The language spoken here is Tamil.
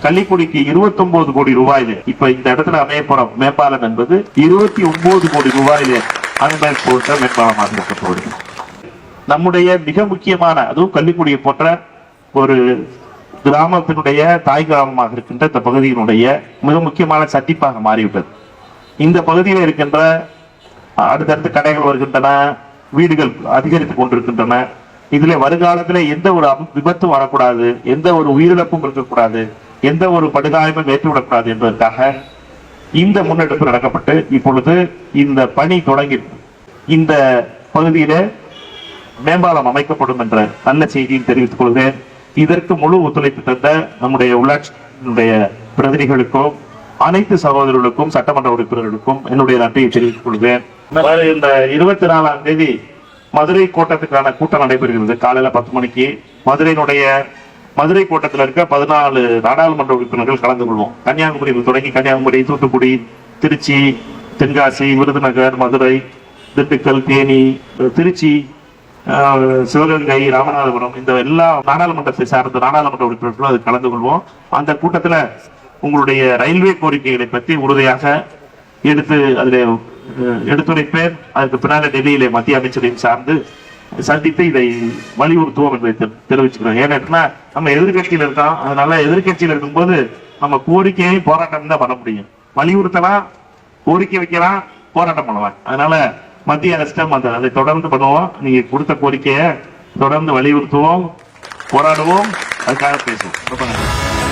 கள்ளிக்குடிக்கு 29 கோடி ரூபாயில இப்ப இந்த இடத்துல அமைய போற மேம்பாலம் என்பது 29 கோடி ரூபாயில அமைய போன்ற மேம்பாலமாக இருக்க போகுது. நம்முடைய மிக முக்கியமான, அதுவும் கள்ளிக்குடியை போன்ற ஒரு கிராமத்தினுடைய தாய் கிராமமாக இருக்கின்ற இந்த பகுதியினுடைய மிக முக்கியமான சந்திப்பாக மாறிவிட்டது. இந்த பகுதியில் இருக்கின்ற அடுத்தடுத்து கடைகள் வருகின்றன, வீடுகள் அதிகரித்துக் கொண்டிருக்கின்றன. இதுல வருங்காலத்துல எந்த ஒரு விபத்தும் வரக்கூடாது, எந்த ஒரு உயிரிழப்பும் இருக்கக்கூடாது, எந்த ஒரு படுகாயமும் ஏற்றுவிடக்கூடாது என்பதற்காக இந்த முன்னெடுப்பு நடக்கப்பட்டு இப்பொழுது இந்த பணி தொடங்கி இந்த பகுதியில மேம்பாலம் அமைக்கப்படும் என்ற நல்ல செய்தியை தெரிவித்துக் கொள்கிறேன். இதற்கு முழு ஒத்துழைப்பு தந்த நம்முடைய உள்ளாட்சியினுடைய பிரதிநிதிகளுக்கும் அனைத்து சகோதரர்களுக்கும் சட்டமன்ற உறுப்பினர்களுக்கும் என்னுடைய நன்றியை தெரிவித்துக் கொள்கிறேன். இந்த 24ஆம் தேதி மதுரை கோட்டத்துக்கான கூட்டம் நடைபெறுகிறது. காலையில 10 மணிக்கு மதுரை கோட்டத்தில் இருக்க 14 நாடாளுமன்ற உறுப்பினர்கள் கலந்து கொள்வோம். கன்னியாகுமரியில் தொடங்கி கன்னியாகுமரி, தூத்துக்குடி, திருச்சி, தென்காசி, விருதுநகர், மதுரை, திண்டுக்கல், தேனி, திருச்சி, சிவகங்கை, ராமநாதபுரம், இந்த எல்லா நாடாளுமன்றத்தை சார்ந்த நாடாளுமன்ற உறுப்பினர்களும் அது கலந்து கொள்வோம். அந்த கூட்டத்தில் உங்களுடைய ரயில்வே கோரிக்கைகளை பற்றி உறுதியாக அதில் எடுத்துரைப்பேன். அதுக்கு பின்னால டெல்லியிலே மத்திய அமைச்சரையும் சார்ந்து சந்தித்து இதை வலியுறுத்துவோம் என்பதை தெரிவிச்சுக்கிறோம். ஏன்னா நம்ம எதிர்கட்சியில் இருக்கோம். அதனால எதிர்கட்சியில் இருக்கும்போது நம்ம கோரிக்கையை போராட்டம் தான் பண்ண முடியும். வலியுறுத்தலாம், கோரிக்கை வைக்கலாம், போராட்டம் பண்ணலாம். அதனால மத்திய அரசிடம் அதை தொடர்ந்து பண்ணுவோம். நீங்க கொடுத்த கோரிக்கையை தொடர்ந்து வலியுறுத்துவோம், போராடுவோம், அதுக்காக பேசுவோம்.